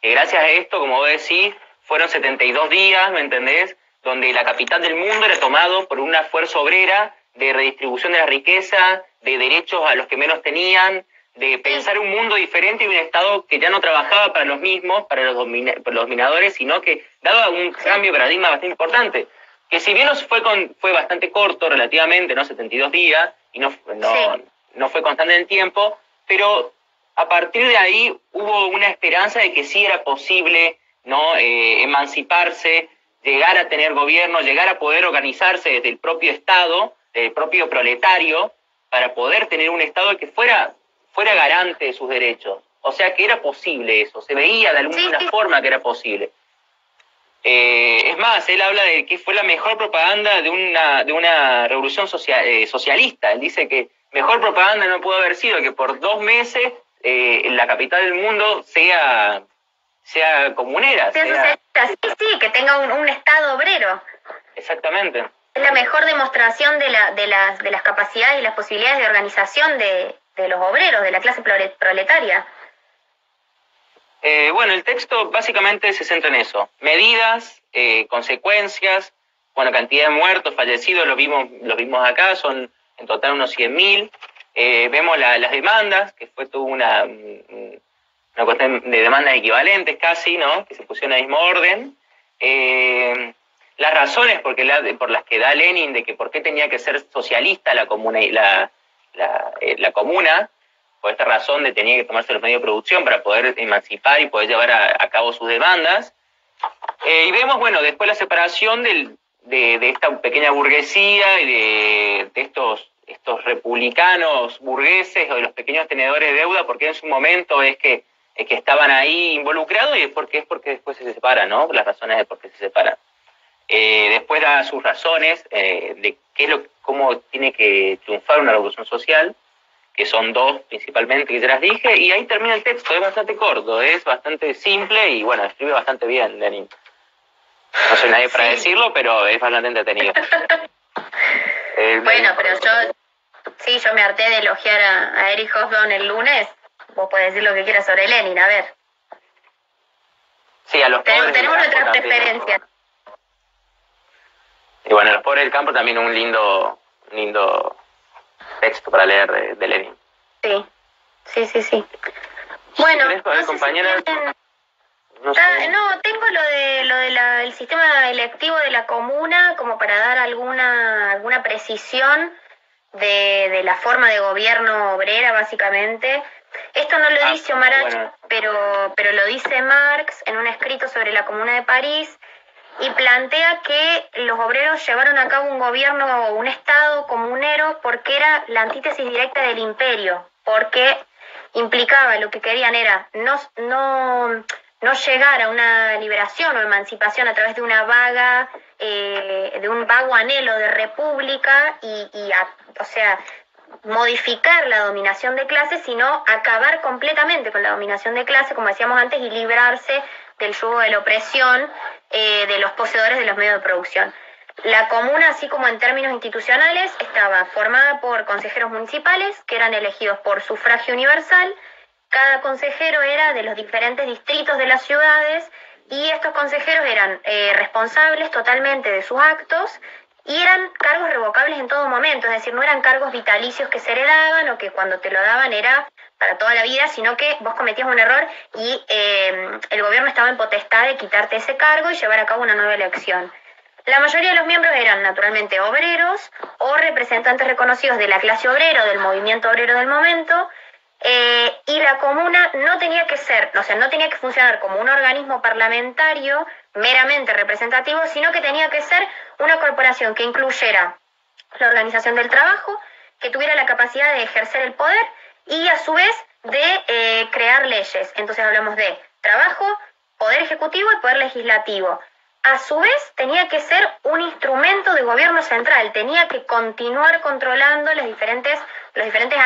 Speaker 2: Que gracias a esto, como vos decís, fueron 72 días, ¿me entendés?, donde la capital del mundo era tomado por una fuerza obrera de redistribución de la riqueza, de derechos a los que menos tenían, de pensar un mundo diferente y un Estado que ya no trabajaba para los mismos, para los dominadores, sino que daba un cambio de paradigma bastante importante. Que si bien fue bastante corto relativamente, ¿no?, 72 días, y no fue constante en el tiempo, pero a partir de ahí hubo una esperanza de que sí era posible, ¿no?, emanciparse, llegar a tener gobierno, llegar a poder organizarse desde el propio Estado, del propio proletario, para poder tener un Estado que fuera garante de sus derechos. O sea que era posible eso, se veía de alguna forma que era posible. Es más, él habla de que fue la mejor propaganda de una revolución socialista. Él dice que mejor propaganda no pudo haber sido que por 2 meses la capital del mundo sea comunera.
Speaker 1: Sí, que tenga un Estado obrero.
Speaker 2: Exactamente.
Speaker 1: Es la mejor demostración de las capacidades y las posibilidades de organización de los obreros, de la clase proletaria.
Speaker 2: Bueno, el texto básicamente se centra en eso. Medidas, consecuencias, bueno, cantidad de muertos, fallecidos, lo vimos acá, son en total unos 100.000. Vemos las demandas, que fue toda una cuestión de demandas equivalentes casi, ¿no?, que se pusieron en el mismo orden. Las razones por las que da Lenin de que por qué tenía que ser socialista la comuna, la comuna, por esta razón de tenía que tomarse los medios de producción para poder emancipar y poder llevar a cabo sus demandas. Y vemos, bueno, después la separación de esta pequeña burguesía y de estos republicanos burgueses o de los pequeños tenedores de deuda, porque en su momento es que estaban ahí involucrados, y es porque después se separan, ¿no?, las razones de por qué se separan. Después da sus razones de cómo tiene que triunfar una revolución social, que son 2 principalmente, que ya las dije, y ahí termina el texto. Es bastante corto, es bastante simple y, bueno, escribe bastante bien Lenin. No soy nadie para decirlo, pero es bastante entretenido.
Speaker 1: Bueno, pero yo me harté de elogiar a Erich Hobsbawm el lunes. Vos podés decir lo que quieras sobre Lenin, a ver.
Speaker 2: Sí, a los pobres
Speaker 1: tenemos nuestras preferencias.
Speaker 2: Y bueno, Los pobres del campo también un lindo texto para leer de Lenin. Sí.
Speaker 1: Bueno,
Speaker 2: compañera.
Speaker 1: No, tengo lo del sistema electivo de la comuna como para dar alguna precisión de la forma de gobierno obrera, básicamente. Esto no lo dice Omar H., pero lo dice Marx en un escrito sobre la Comuna de París, y plantea que los obreros llevaron a cabo un gobierno o un Estado comunero porque era la antítesis directa del imperio, porque implicaba, lo que querían era no llegar a una liberación o emancipación a través de de un vago anhelo de república o sea, modificar la dominación de clase, sino acabar completamente con la dominación de clase, como decíamos antes, y librarse del yugo de la opresión de los poseedores de los medios de producción. La comuna, así como en términos institucionales, estaba formada por consejeros municipales que eran elegidos por sufragio universal. Cada consejero era de los diferentes distritos de las ciudades y estos consejeros eran responsables totalmente de sus actos y eran cargos revocables en todo momento, es decir, no eran cargos vitalicios que se heredaban o que cuando te lo daban era para toda la vida, sino que vos cometías un error y el gobierno estaba en potestad de quitarte ese cargo y llevar a cabo una nueva elección. La mayoría de los miembros eran naturalmente obreros o representantes reconocidos de la clase obrera o del movimiento obrero del momento, y la comuna no tenía que funcionar como un organismo parlamentario meramente representativo, sino que tenía que ser una corporación que incluyera la organización del trabajo, que tuviera la capacidad de ejercer el poder y a su vez de crear leyes. Entonces hablamos de trabajo, poder ejecutivo y poder legislativo. A su vez, tenía que ser un instrumento de gobierno central, tenía que continuar controlando los diferentes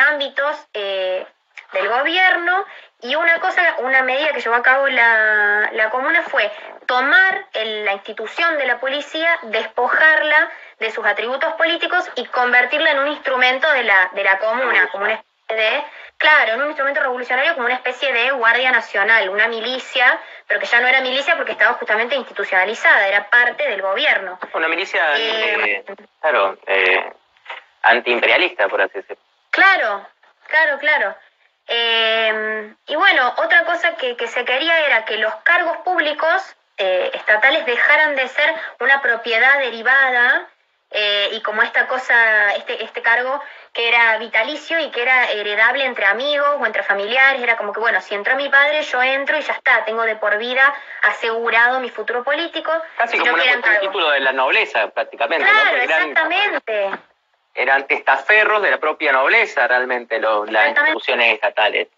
Speaker 1: ámbitos del gobierno, y una medida que llevó a cabo la comuna fue tomar la institución de la policía, despojarla de sus atributos políticos y convertirla en un instrumento de la comuna, como una especie de, claro, en un instrumento revolucionario, como una especie de guardia nacional, una milicia, pero que ya no era milicia porque estaba justamente institucionalizada, era parte del gobierno.
Speaker 2: Una milicia, antiimperialista, por así decirlo.
Speaker 1: Claro. Y bueno, otra cosa que se quería era que los cargos públicos estatales dejaran de ser una propiedad derivada y como esta cosa, este cargo que era vitalicio y que era heredable entre amigos o entre familiares, era como que, bueno, si entró mi padre, yo entro y ya está, tengo de por vida asegurado mi futuro político.
Speaker 2: Casi como un título de la nobleza, prácticamente.
Speaker 1: Claro,
Speaker 2: ¿no?
Speaker 1: exactamente.
Speaker 2: Eran testaferros de la propia nobleza, realmente, las instituciones estatales.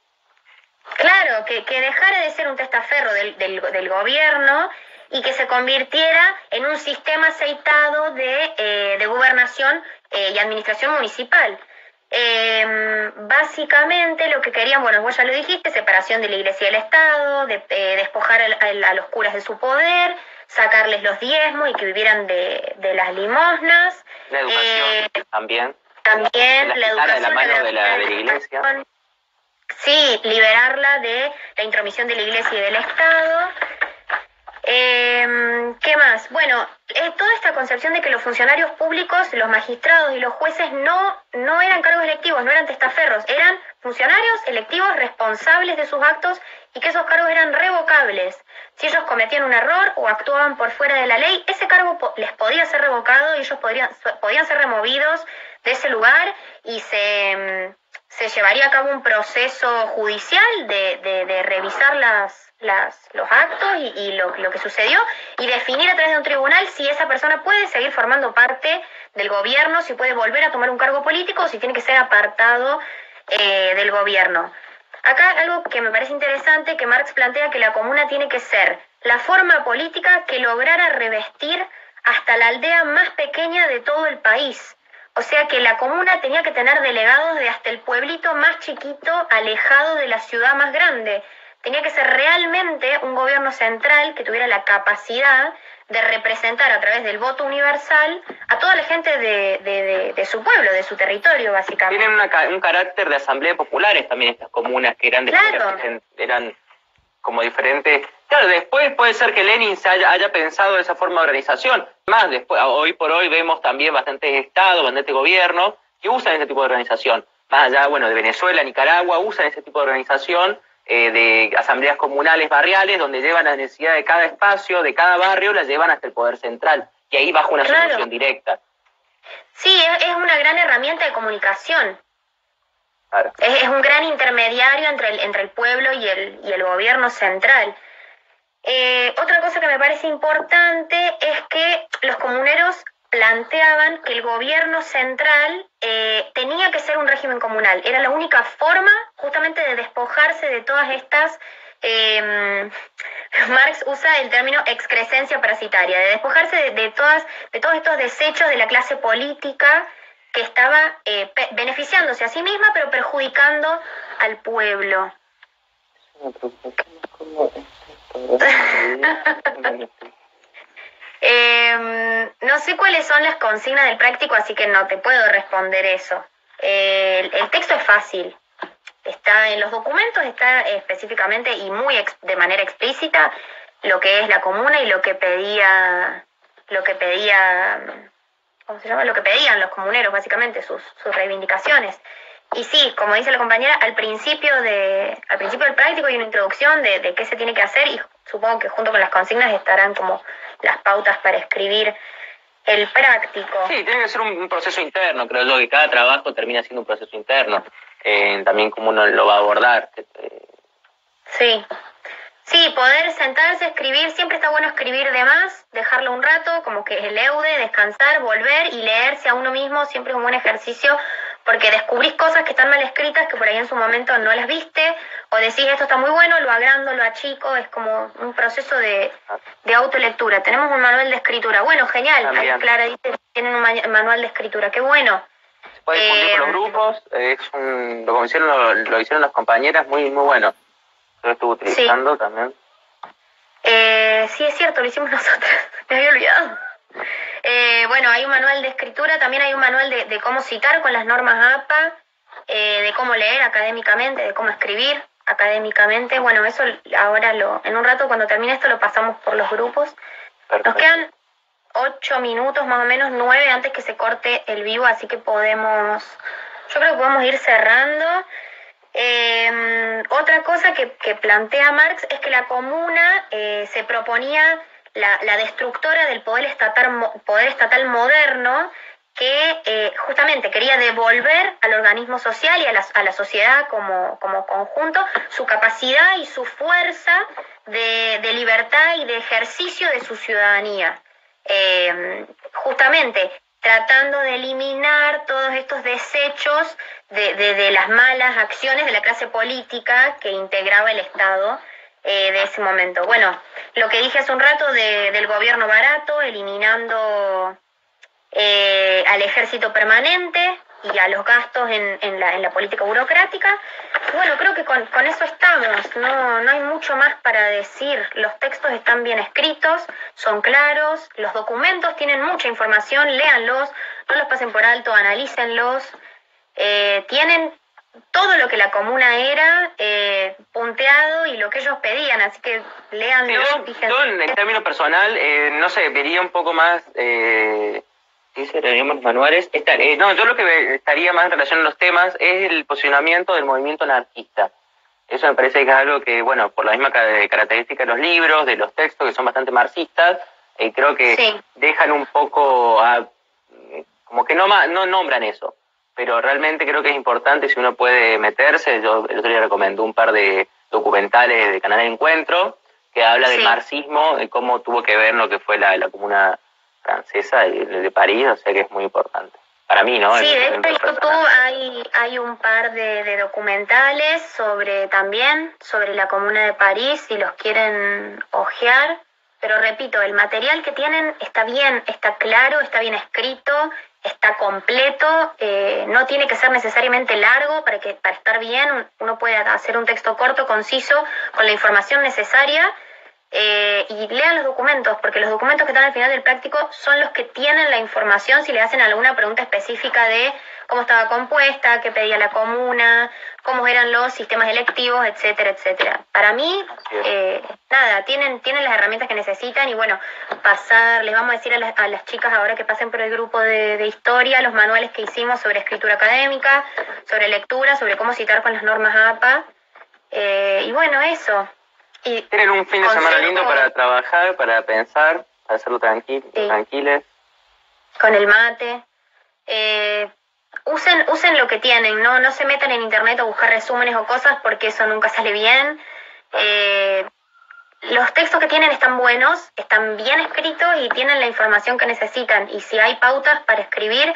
Speaker 1: Claro, que dejara de ser un testaferro del gobierno y que se convirtiera en un sistema aceitado de gobernación y administración municipal. Básicamente lo que querían, bueno, vos ya lo dijiste, separación de la iglesia y del Estado, despojar a los curas de su poder, sacarles los diezmos y que vivieran de las limosnas.
Speaker 2: La educación también.
Speaker 1: También la educación.
Speaker 2: De la mano de la iglesia.
Speaker 1: Sí, liberarla de la intromisión de la iglesia y del Estado. ¿Qué más? Bueno, toda esta concepción de que los funcionarios públicos, los magistrados y los jueces no eran cargos electivos, no eran testaferros, eran funcionarios electivos responsables de sus actos y que esos cargos eran revocables. Si ellos cometían un error o actuaban por fuera de la ley, ese cargo les podía ser revocado y ellos podían ser removidos de ese lugar y se llevaría a cabo un proceso judicial de revisar los actos y lo que sucedió y definir a través de un tribunal si esa persona puede seguir formando parte del gobierno, si puede volver a tomar un cargo político o si tiene que ser apartado del gobierno. Acá algo que me parece interesante, que Marx plantea que la comuna tiene que ser la forma política que lograra revestir hasta la aldea más pequeña de todo el país. O sea que la comuna tenía que tener delegados de hasta el pueblito más chiquito, alejado de la ciudad más grande. Tenía que ser realmente un gobierno central que tuviera la capacidad de representar a través del voto universal a toda la gente de su pueblo, de su territorio, básicamente.
Speaker 2: Tienen un carácter de asamblea populares también estas comunas, que eran,
Speaker 1: claro,
Speaker 2: eran como diferentes. Claro, después puede ser que Lenin haya pensado de esa forma de organización. Más después, hoy por hoy vemos también bastantes estados, bastantes gobiernos que usan ese tipo de organización. Más allá, bueno, de Venezuela, Nicaragua, usan ese tipo de organización de asambleas comunales barriales, donde llevan las necesidades de cada espacio, de cada barrio, las llevan hasta el poder central. Y ahí bajo una solución directa.
Speaker 1: Sí, es una gran herramienta de comunicación.
Speaker 2: Claro.
Speaker 1: Es un gran intermediario entre el pueblo y el gobierno central. Otra cosa que me parece importante es que los comuneros planteaban que el gobierno central tenía que ser un régimen comunal. Era la única forma justamente de despojarse de todas estas... Marx usa el término excrescencia parasitaria, de despojarse de todos estos desechos de la clase política que estaba beneficiándose a sí misma pero perjudicando al pueblo. No sé cuáles son las consignas del práctico, así que no te puedo responder eso. El texto es fácil. Está en los documentos, está específicamente y de manera explícita lo que es la comuna y lo que pedía, ¿cómo se llama? Lo que pedían los comuneros, básicamente, sus reivindicaciones. Y sí, como dice la compañera, al principio del práctico hay una introducción de qué se tiene que hacer y supongo que junto con las consignas estarán como las pautas para escribir el práctico.
Speaker 2: Sí, tiene que ser un proceso interno, creo yo, que cada trabajo termina siendo un proceso interno. También como uno lo va a abordar.
Speaker 1: Sí, poder sentarse, escribir, siempre está bueno escribir de más, dejarlo un rato, como que leude, descansar, volver y leerse a uno mismo, siempre es un buen ejercicio, porque descubrís cosas que están mal escritas, que por ahí en su momento no las viste, o decís esto está muy bueno, lo agrando, lo achico, es como un proceso de autolectura. Tenemos un manual de escritura, bueno, genial, ahí Clara dice, tienen un manual de escritura, qué bueno.
Speaker 2: Se puede difundir por los grupos, lo hicieron las compañeras, muy bueno. Yo lo estuve utilizando también.
Speaker 1: Sí, es cierto, lo hicimos nosotros, me había olvidado. Bueno, hay un manual de escritura, también hay un manual de cómo citar con las normas APA, de cómo leer académicamente, de cómo escribir académicamente. Bueno, eso ahora en un rato cuando termine esto lo pasamos por los grupos. Perfecto. Nos quedan 8 minutos, más o menos 9 antes que se corte el vivo, así que yo creo que podemos ir cerrando. Otra cosa que plantea Marx es que la comuna se proponía la destructora del poder estatal moderno, que justamente quería devolver al organismo social y a la sociedad como conjunto su capacidad y su fuerza de libertad y de ejercicio de su ciudadanía. Justamente tratando de eliminar todos estos desechos de las malas acciones de la clase política que integraba el Estado de ese momento. Bueno, lo que dije hace un rato del gobierno barato, eliminando al ejército permanente y a los gastos en la política burocrática. Bueno, creo que con eso estamos, no hay mucho más para decir. Los textos están bien escritos, son claros, los documentos tienen mucha información, léanlos, no los pasen por alto, analícenlos. Tienen todo lo que la comuna era punteado y lo que ellos pedían, así que léanlo.
Speaker 2: Sí, yo en términos personal, no sé, vería un poco más... dice los manuales. Yo lo que estaría más en relación a los temas es el posicionamiento del movimiento anarquista. Eso me parece que es algo que, bueno, por la misma característica de los libros, de los textos, que son bastante marxistas, creo que dejan un poco como que no nombran eso. Pero realmente creo que es importante si uno puede meterse. Yo el otro día recomendé un par de documentales de Canal Encuentro que habla del marxismo, de cómo tuvo que ver lo que fue la comuna francesa de París, o sea que es muy importante. Para mí, ¿no?
Speaker 1: Sí, de hecho en YouTube hay un par de documentales sobre la Comuna de París, si los quieren hojear. Pero repito, el material que tienen está bien, está claro, está bien escrito, está completo, no tiene que ser necesariamente largo para estar bien. Uno puede hacer un texto corto, conciso, con la información necesaria. Y lean los documentos, porque los documentos que están al final del práctico son los que tienen la información si le hacen alguna pregunta específica de cómo estaba compuesta, qué pedía la comuna, cómo eran los sistemas electivos, etcétera, etcétera. Para mí, tienen las herramientas que necesitan y bueno, les vamos a decir a las chicas ahora que pasen por el grupo de historia, los manuales que hicimos sobre escritura académica, sobre lectura, sobre cómo citar con las normas APA, y bueno, eso. Y
Speaker 2: tienen un fin de semana lindo para trabajar, para pensar, para hacerlo tranquilos.
Speaker 1: Con el mate. Usen lo que tienen, no se metan en internet a buscar resúmenes o cosas porque eso nunca sale bien. Los textos que tienen están buenos, están bien escritos y tienen la información que necesitan. Y si hay pautas para escribir,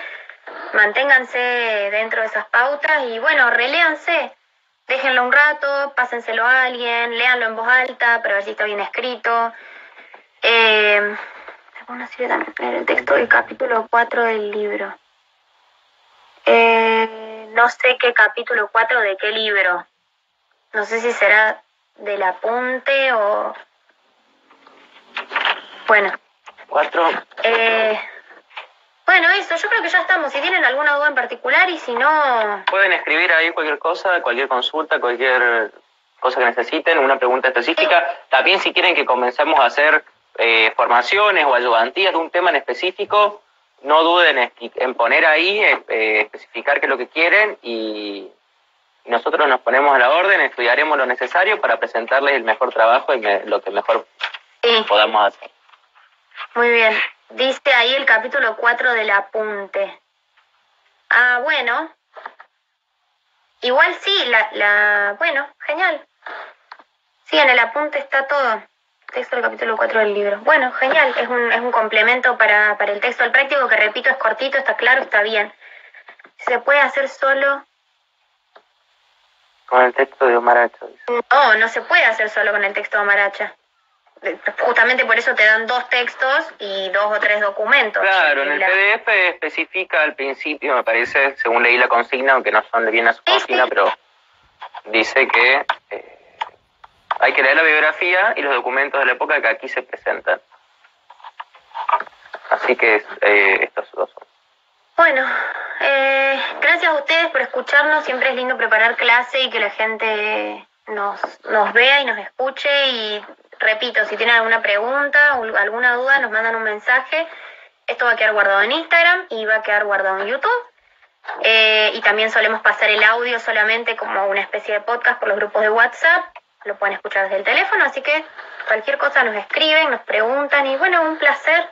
Speaker 1: manténganse dentro de esas pautas y bueno, reléanse. Déjenlo un rato, pásenselo a alguien, léanlo en voz alta para ver si está bien escrito. Una serie también leer el texto del capítulo 4 del libro. No sé qué capítulo 4 de qué libro. No sé si será del apunte o... Bueno.
Speaker 2: 4.
Speaker 1: Bueno, eso, yo creo que ya estamos. Si tienen alguna duda en particular y si no...
Speaker 2: Pueden escribir ahí cualquier cosa, cualquier consulta, cualquier cosa que necesiten, una pregunta específica. Sí. También si quieren que comencemos a hacer formaciones o ayudantías de un tema en específico, no duden en poner ahí, especificar qué es lo que quieren y nosotros nos ponemos a la orden, estudiaremos lo necesario para presentarles el mejor trabajo y lo que mejor podamos hacer.
Speaker 1: Muy bien. Dice ahí el capítulo 4 del apunte. Ah, bueno. Igual sí, bueno, genial. Sí, en el apunte está todo. Texto del capítulo 4 del libro. Bueno, genial. Es un complemento para el texto del práctico que, repito, es cortito, está claro, está bien. Se puede hacer solo...
Speaker 2: Con el texto de Omaracha.
Speaker 1: No, no se puede hacer solo con el texto de Omaracha. Justamente por eso te dan 2 textos y 2 o 3 documentos.
Speaker 2: Claro, en el PDF especifica al principio, me parece, según leí la consigna, aunque no son bien a su consigna, pero dice que hay que leer la biografía y los documentos de la época que aquí se presentan. Así que estos dos son.
Speaker 1: Bueno, gracias a ustedes por escucharnos. Siempre es lindo preparar clase y que la gente nos vea y nos escuche. Y repito, si tienen alguna pregunta o alguna duda, nos mandan un mensaje. Esto va a quedar guardado en Instagram y va a quedar guardado en YouTube. Y también solemos pasar el audio solamente como una especie de podcast por los grupos de WhatsApp. Lo pueden escuchar desde el teléfono, así que cualquier cosa nos escriben, nos preguntan. Y bueno, un placer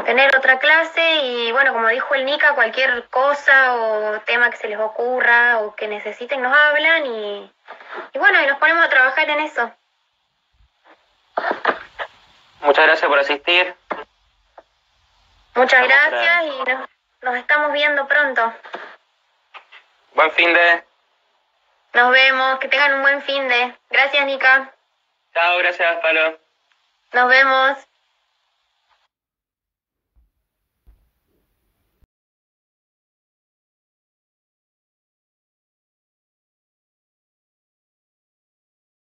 Speaker 1: tener otra clase. Y bueno, como dijo el Nica, cualquier cosa o tema que se les ocurra o que necesiten nos hablan. Y bueno, y nos ponemos a trabajar en eso.
Speaker 2: Muchas gracias por asistir.
Speaker 1: Muchas gracias y nos estamos viendo pronto.
Speaker 2: Buen fin de.
Speaker 1: Nos vemos, que tengan un buen fin de. Gracias, Nica.
Speaker 2: Chao, gracias, Palo.
Speaker 1: Nos vemos.